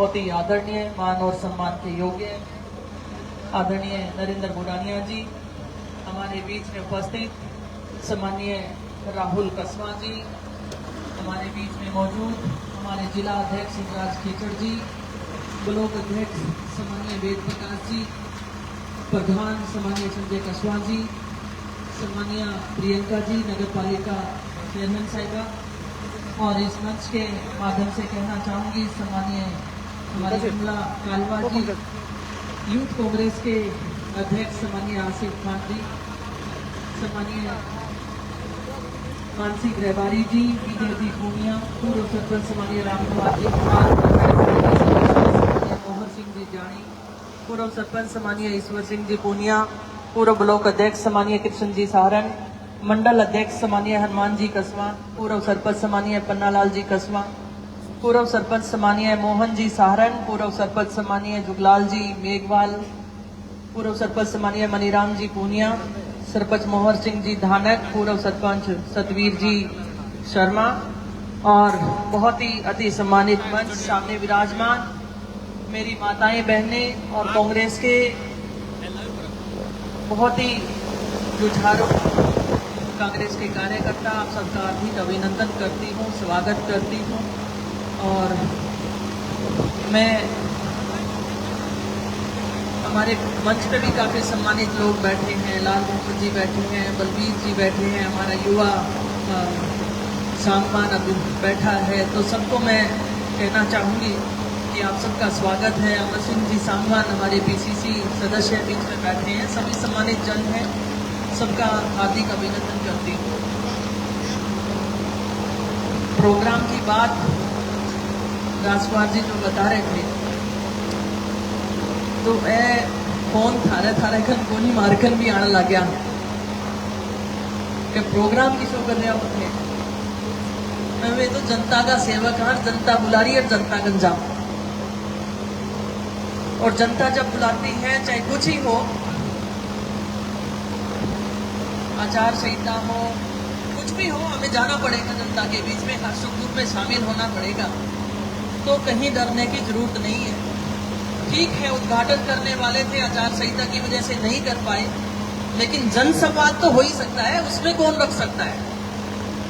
बहुत ही आदरणीय, मान और सम्मान के योग्य आदरणीय नरेंद्र बुढ़ानिया जी, हमारे बीच में उपस्थित सम्मानीय राहुल कसवा जी, हमारे बीच में मौजूद हमारे जिला अध्यक्ष राज खीचड़ जी, ब्लॉक अध्यक्ष सम्मानीय वेद प्रकाश जी, प्रधान सम्मानीय संजय कसवा जी, सम्मानीय प्रियंका जी, नगर पालिका चेयरमैन साहिबा, और इस मंच के माध्यम से कहना चाहूंगी सम्मानीय हमारे विमला कालवा जी, यूथ कांग्रेस के अध्यक्ष सम्मानीय आसिफ खान जी, सम्मानीय मानसी ग्रेवारी जी, विजय जी पूनिया, पूर्व सरपंच सम्मानीय रामकुमार जी, मोहन सिंह जी जानी, पूर्व सरपंच सम्मानीय ईश्वर सिंह जी पूनिया, पूर्व ब्लॉक अध्यक्ष सम्मानीय कृष्ण जी सहारण, मंडल अध्यक्ष सम्मानीय हनुमान जी कसवा, पूर्व सरपंच सम्मानीय पन्नालाल जी कसवा, पूर्व सरपंच सम्मानीय मोहन जी सहारण, पूर्व सरपंच सम्मानीय जुगलाल जी मेघवाल, पूर्व सरपंच सम्मानीय मनीराम जी पूनिया, सरपंच मोहर सिंह जी धानक, पूर्व सरपंच सतवीर जी शर्मा, और बहुत ही अति सम्मानित मंच सामने विराजमान मेरी माताएं बहनें और कांग्रेस के बहुत ही जुझारू कांग्रेस के कार्यकर्ता, आप सबका हार्दिक अभिनंदन करती हूँ, स्वागत करती हूँ। और मैं हमारे मंच पे भी काफ़ी सम्मानित लोग बैठे हैं, लाल मोहम्मद जी बैठे हैं, बलबीर जी बैठे हैं, हमारा युवा सांगवान अभी बैठा है, तो सबको मैं कहना चाहूँगी कि आप सबका स्वागत है। अमर सिंह जी सांगवान हमारे बीसीसी सदस्य बीच में बैठे हैं, सभी सम्मानित जन हैं, सबका हार्दिक अभिनंदन करती हूँ। प्रोग्राम की बात राजकुमार जी जो बता रहे थे, तो फोन थारे कन कोनी मारकन भी आने लग गया कि प्रोग्राम की शो कर रहे होते मैं तो जनता का सेवक हाँ, जनता बुला रही है, जनता गंजा, और जनता जब बुलाती है चाहे कुछ ही हो, आचार संहिता हो, कुछ भी हो, हमें जाना पड़ेगा जनता के बीच में, हर सुख दुख में शामिल होना पड़ेगा, तो कहीं डरने की जरूरत नहीं है। ठीक है, उद्घाटन करने वाले थे, आचार संहिता की वजह से नहीं कर पाए, लेकिन जनसंवाद तो हो ही सकता है, उसमें कौन रख सकता है।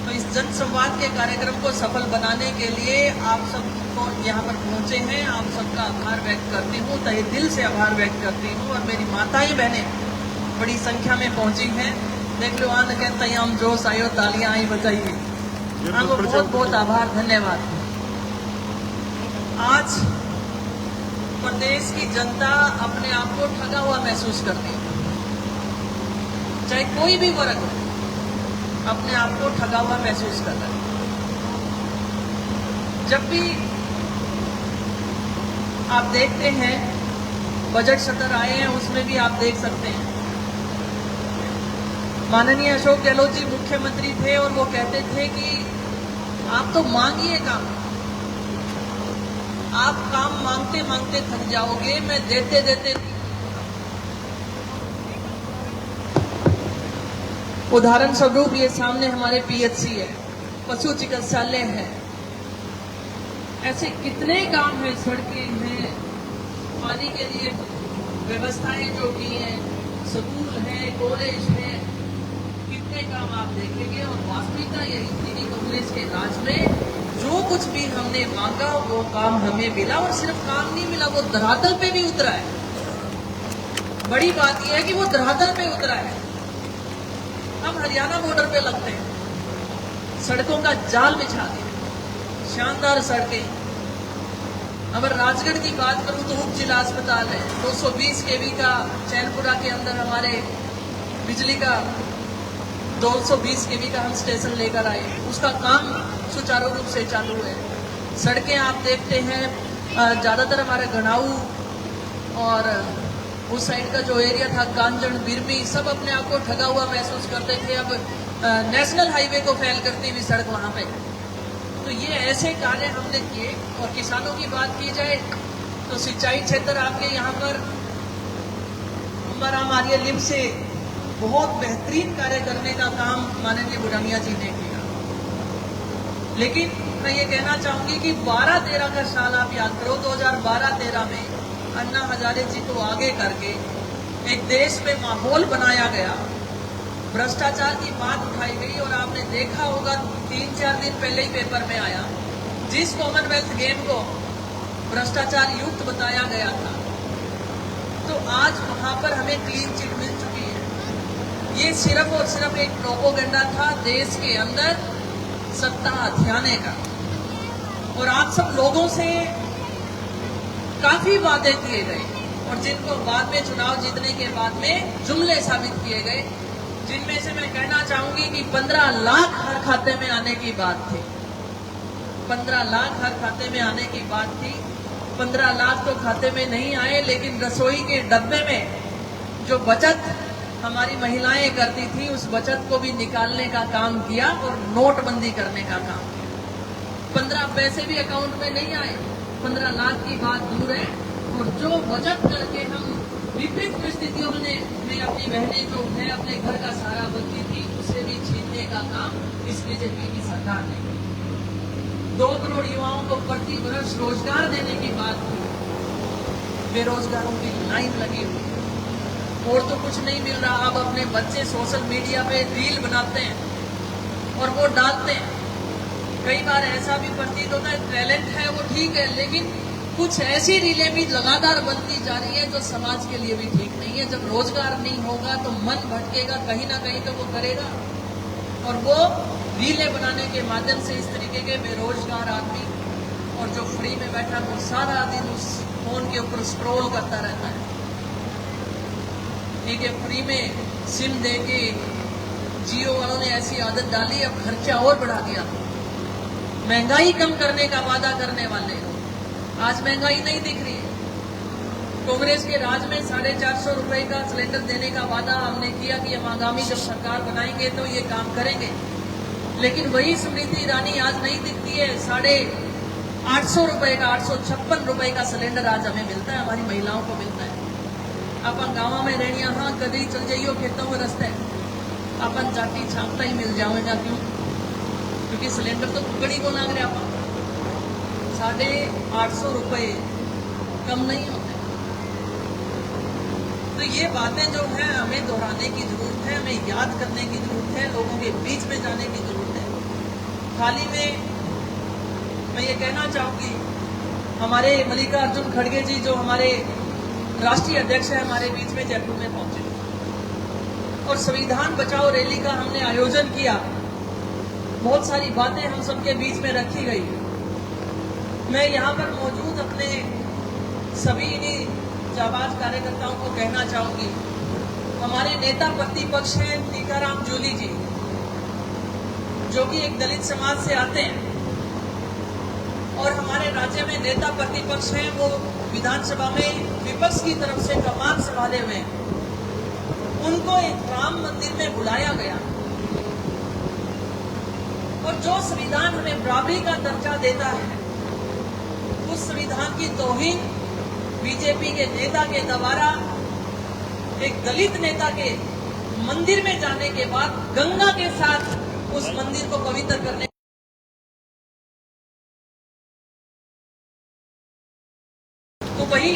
तो इस जनसंवाद के कार्यक्रम को सफल बनाने के लिए आप सबको यहाँ पर पहुंचे हैं, आप सबका आभार व्यक्त करती हूँ, तहे दिल से आभार व्यक्त करती हूँ। और मेरी माताएं बहनें बड़ी संख्या में पहुंची हैं, देख लो आन कहता हम जोश आयो, तालियां आई बजाइए, आपको बहुत बहुत आभार, धन्यवाद। आज प्रदेश की जनता अपने आप को ठगा हुआ महसूस करती है, चाहे कोई भी वर्ग अपने आप को ठगा हुआ महसूस कर रहा है। जब भी आप देखते हैं बजट सत्र आए हैं, उसमें भी आप देख सकते हैं माननीय अशोक गहलोत जी मुख्यमंत्री थे और वो कहते थे कि आप तो मांगिए काम, आप काम मांगते मांगते थक जाओगे, मैं देते देते। उदाहरण स्वरूप ये सामने हमारे पीएचसी है, पशु चिकित्सालय है, ऐसे कितने काम है, सड़कें हैं, पानी के लिए व्यवस्थाएं जो की हैं, स्कूल है, कॉलेज है, कितने काम आप देखेंगे। और वास्तविकता यही थी कि कांग्रेस के राज में जो कुछ भी हमने मांगा वो काम हमें मिला, और सिर्फ काम नहीं मिला, वो धरातल पे भी उतरा है। बड़ी बात यह है कि वो धरातल पे उतरा है। हम हरियाणा बॉर्डर पे लगते हैं, सड़कों का जाल बिछा दिया, शानदार सड़कें। अगर राजगढ़ की बात करूं तो उप जिला अस्पताल है, 220 केवी का चैनपुरा के अंदर हमारे बिजली का 220 केवी का हम स्टेशन लेकर आए, उसका काम सुचारू रूप से चालू है। सड़कें आप देखते हैं, ज़्यादातर हमारे गनाऊ और उस साइड का जो एरिया था, कांजन, बिरमी, सब अपने आप को ठगा हुआ महसूस करते थे। अब नेशनल हाईवे को फेल करती हुई सड़क वहाँ पे, तो ये ऐसे कार्य हमने किए। और किसानों की बात की जाए तो सिंचाई क्षेत्र आपके यहाँ पर हमारा मारिया लिम से बहुत बेहतरीन कार्य करने का काम माननीय बुढ़ानिया जी ने किया। लेकिन मैं ये कहना चाहूंगी कि 12-13 का साल आप याद करो, 2012 2012-13 में अन्ना हजारे जी को आगे करके एक देश में माहौल बनाया गया, भ्रष्टाचार की बात उठाई गई। और आपने देखा होगा 3-4 दिन पहले ही पेपर में आया, जिस कॉमनवेल्थ गेम को भ्रष्टाचार युक्त बताया गया था, तो आज वहां पर हमें क्लीन चिट मिल चुकी है। ये सिर्फ और सिर्फ एक प्रोपोगेंडा था देश के अंदर सत्ता हथियाने का। और आप सब लोगों से काफी वादे किए गए और जिनको बाद में चुनाव जीतने के बाद में जुमले साबित किए गए, जिनमें से मैं कहना चाहूंगी कि 15 लाख हर खाते में आने की बात थी। 15 लाख हर खाते में आने की बात थी। 15 लाख तो खाते में नहीं आए, लेकिन रसोई के डब्बे में जो बचत हमारी महिलाएं करती थी, उस बचत को भी निकालने का काम किया और नोटबंदी करने का काम किया। 15 पैसे भी अकाउंट में नहीं आए, 15 लाख की बात दूर है। और जो बचत करके हम विपरीत परिस्थितियों में अपनी बहनें जो है अपने घर का सहारा बनती थी, उसे भी छीनने का काम इस बीजेपी की सरकार ने किया। 2 करोड़ युवाओं को प्रति वर्ष रोजगार देने की बात की, बेरोजगारों की लाइन लगी हुई है और तो कुछ नहीं मिल रहा। अब अपने बच्चे सोशल मीडिया पे रील बनाते हैं और वो डालते हैं। कई बार ऐसा भी प्रतीत होता है टैलेंट है वो ठीक है, लेकिन कुछ ऐसी रीलें भी लगातार बनती जा रही है जो समाज के लिए भी ठीक नहीं है। जब रोजगार नहीं होगा तो मन भटकेगा, कहीं ना कहीं तो वो करेगा। और वो रीलें बनाने के माध्यम से इस तरीके के बेरोजगार आदमी और जो फ्री में बैठा वो सारा दिन उस फोन के ऊपर स्क्रॉल करता रहता है। ठीक है, फ्री में सिम दे के जियो वालों ने ऐसी आदत डाली, अब खर्चा और बढ़ा दिया। महंगाई कम करने का वादा करने वाले आज महंगाई नहीं दिख रही है। कांग्रेस के राज में 450 रुपए का सिलेंडर देने का वादा हमने किया कि हम आगामी जब सरकार बनाएंगे तो ये काम करेंगे, लेकिन वही स्मृति ईरानी आज नहीं दिखती है। 850 रुपए का 856 रुपए का सिलेंडर आज हमें मिलता है, हमारी महिलाओं को मिलता है। अपन गाँव में रहनी, हाँ कभी चल जाइयो खेतों में रस्ते, अपन जाती छापता ही मिल जाएगा। क्यों? क्योंकि सिलेंडर तो कुकड़ी को लाग रहे आप 850 रुपए कम नहीं होते। तो ये बातें जो है हमें दोहराने की जरूरत है, हमें याद करने की जरूरत है, लोगों के बीच में जाने की जरूरत है। हाल ही में मैं ये कहना चाहूंगी, हमारे मल्लिकार्जुन खड़गे जी जो हमारे राष्ट्रीय अध्यक्ष है, हमारे बीच में जयपुर में पहुंचे और संविधान बचाओ रैली का हमने आयोजन किया। बहुत सारी बातें हम सबके बीच में रखी गई। मैं यहाँ पर मौजूद अपने सभी इन्हीं जाबाज कार्यकर्ताओं को कहना चाहूंगी, हमारे नेता प्रतिपक्ष हैं टीकाराम जूली जी, जो कि एक दलित समाज से आते हैं और हमारे राज्य में नेता प्रतिपक्ष हैं, वो विधानसभा में विपक्ष की तरफ से कमान संभाले हुए हैं। उनको एक राम मंदिर में बुलाया गया और जो संविधान हमें बराबरी का दर्जा देता है, उस संविधान की तौहीन बीजेपी के नेता के द्वारा एक दलित नेता के मंदिर में जाने के बाद गंगा के साथ उस मंदिर को पवित्र करने, तो वही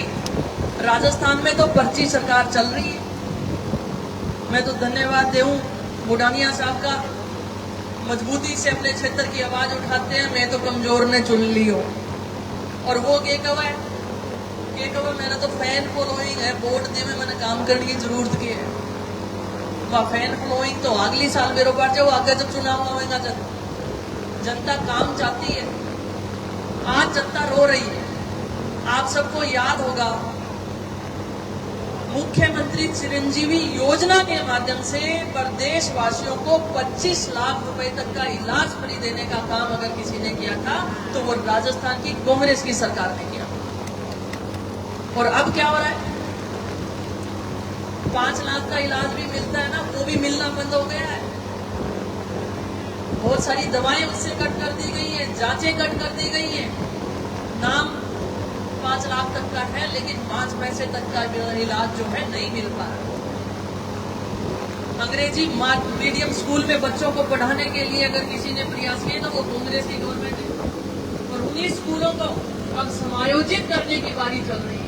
राजस्थान में तो पर्ची सरकार चल रही है। मैं तो धन्यवाद दूं बुडानिया साहब का, मजबूती से अपने क्षेत्र की आवाज उठाते हैं। मैं तो कमजोर ने चुन ली हो और वो के कवा मेरा तो फैन फॉलोइंग है, वोट दे में मैंने काम करने की जरूरत की है। वह फैन फॉलोइंग तो अगली साल मेरे पास जाओ, आगे जब चुनाव आएगा जब जनता काम चाहती है। आज जनता रो रही है। आप सबको याद होगा मुख्यमंत्री चिरंजीवी योजना के माध्यम से प्रदेशवासियों को 25 लाख रुपए तक का इलाज फ्री देने का काम अगर किसी ने किया था तो वो राजस्थान की कांग्रेस की सरकार ने किया। और अब क्या हो रहा है? 5 लाख का इलाज भी मिलता है ना, वो भी मिलना बंद हो गया है। बहुत सारी दवाएं उससे कट कर दी गई है, जांचें कट कर दी गई है। नाम 5 लाख तक का है, लेकिन 5 पैसे तक का इलाज जो है नहीं मिल पा रहा। अंग्रेजी मीडियम स्कूल में बच्चों को पढ़ाने के लिए अगर किसी ने प्रयास किए तो वो कांग्रेस की गवर्नमेंट है। और उन्हीं स्कूलों को अब समायोजित करने की बारी चल रही है।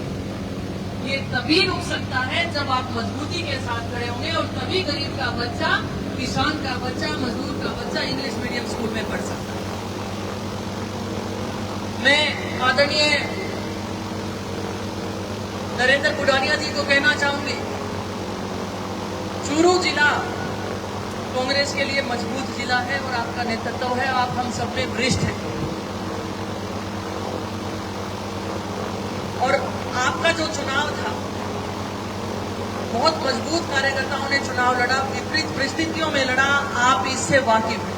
ये तभी रुक सकता है जब आप मजबूती के साथ खड़े होंगे, और तभी गरीब का बच्चा, किसान का बच्चा, मजदूर का बच्चा इंग्लिश मीडियम स्कूल में पढ़ सकता है। मैं आदरणीय नरेंद्र बुडानिया जी को कहना चाहूंगी, चूरू जिला कांग्रेस के लिए मजबूत जिला है और आपका नेतृत्व है, आप हम सब में वरिष्ठ हैं, और आपका जो चुनाव था बहुत मजबूत कार्यकर्ताओं ने चुनाव लड़ा, विपरीत परिस्थितियों में लड़ा, आप इससे वाकिफ हैं।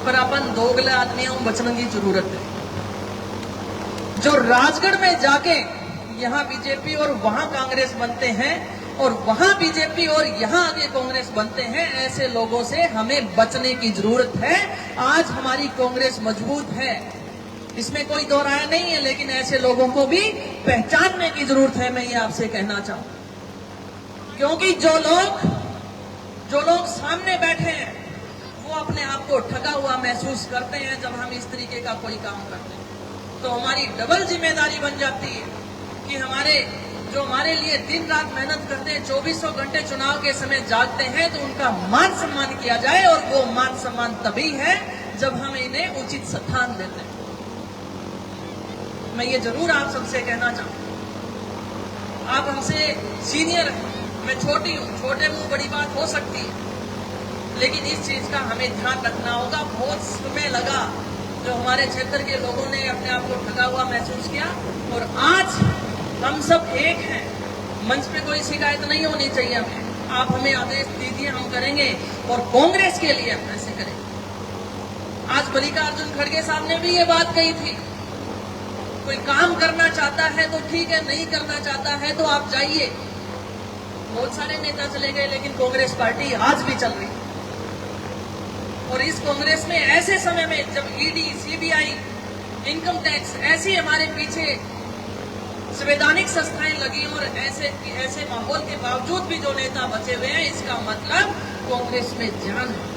पर अपन दोगले आदमियों बचने की जरूरत है। जो राजगढ़ में जाके यहां बीजेपी और वहां कांग्रेस बनते हैं, और वहां बीजेपी और यहां आगे कांग्रेस बनते हैं, ऐसे लोगों से हमें बचने की जरूरत है। आज हमारी कांग्रेस मजबूत है, इसमें कोई दो राय नहीं है, लेकिन ऐसे लोगों को भी पहचानने की जरूरत है। मैं ये आपसे कहना चाहूं, क्योंकि जो लोग सामने बैठे हैं वो अपने आप को ठगा हुआ महसूस करते हैं जब हम इस तरीके का कोई काम करते हैं। तो हमारी डबल जिम्मेदारी बन जाती है कि हमारे लिए दिन रात मेहनत करते हैं, 2400 घंटे चुनाव के समय जागते हैं, तो उनका मान सम्मान किया जाए। और वो मान सम्मान तभी है जब हम इन्हें उचित स्थान देते हैं। मैं ये जरूर आप सबसे कहना चाहूं, आप हमसे सीनियर हैं, मैं छोटी हूं, छोटे मुंह बड़ी बात हो सकती है, लेकिन इस चीज का हमें ध्यान रखना होगा। बहुत समय लगा जो हमारे क्षेत्र के लोगों ने अपने आप को ठगा हुआ महसूस किया, और आज हम सब एक हैं। मंच पे कोई शिकायत नहीं होनी चाहिए हमें, आप हमें आदेश दीजिए, हम करेंगे, और कांग्रेस के लिए हम ऐसे करेंगे। आज मल्लिकार्जुन खड़गे साहब ने भी ये बात कही थी, कोई काम करना चाहता है तो ठीक है, नहीं करना चाहता है तो आप जाइए। बहुत सारे नेता चले गए, लेकिन कांग्रेस पार्टी आज भी चल रही है। और इस कांग्रेस में ऐसे समय में जब ईडी, सीबीआई, इनकम टैक्स ऐसी हमारे पीछे संवैधानिक संस्थाएं लगी, और ऐसे माहौल के बावजूद भी जो नेता बचे हुए हैं, इसका मतलब कांग्रेस में जान है,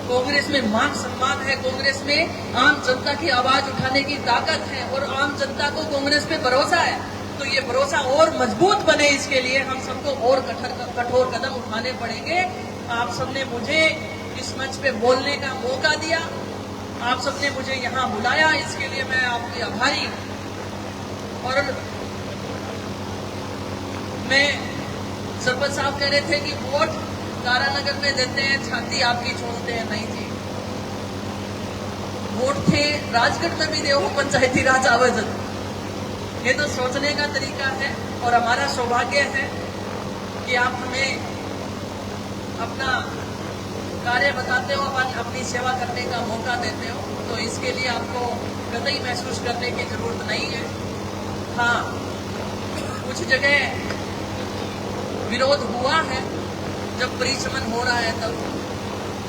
कांग्रेस में मान सम्मान है, कांग्रेस में आम जनता की आवाज उठाने की ताकत है, और आम जनता को कांग्रेस पे भरोसा है। तो ये भरोसा और मजबूत बने, इसके लिए हम सबको और कठोर कदम उठाने पड़ेंगे। आप सबने मुझे इस मंच पे बोलने का मौका दिया, आप सबने मुझे यहाँ बुलाया, इसके लिए मैं आपकी आभारी हूं। और मैं सरपंच साहब कह रहे थे कि वोट तारानगर में देते हैं, छाती आपकी छोड़ते हैं, नहीं जी, वोट थे राजगढ़ में भी देव पंचायती राज आवेदन। ये तो सोचने का तरीका है, और हमारा सौभाग्य है कि आप हमें अपना कार्य बताते हो, अपनी सेवा करने का मौका देते हो, तो इसके लिए आपको कतई महसूस करने की जरूरत नहीं है। हाँ, कुछ जगह विरोध हुआ है जब परिश्रमण हो रहा है तब,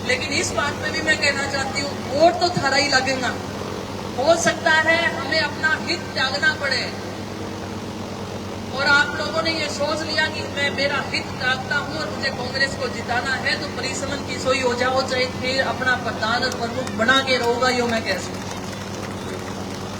लेकिन इस बात में भी मैं कहना चाहती हूँ, वोट तो थारा ही लगेगा। हो सकता है हमें अपना हित त्यागना पड़े, और आप लोगों ने ये सोच लिया कि मैं मेरा हित त्यागता हूँ और मुझे कांग्रेस को जिताना है, तो परिश्रमण की सोई हो जाओ, चाहे फिर अपना प्रधान और प्रमुख बना के रहोगा, यो मैं कह सकूँ।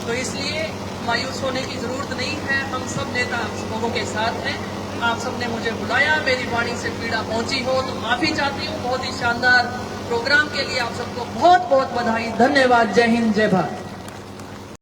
तो इसलिए मायूस होने की जरूरत नहीं है, हम सब नेता आप लोगों के साथ हैं। आप सबने मुझे बुलाया, मेरी वाणी से पीड़ा पहुंची हो तो माफी चाहती हूँ। बहुत ही शानदार प्रोग्राम के लिए आप सबको बहुत बहुत बधाई, धन्यवाद। जय हिंद, जय भारत।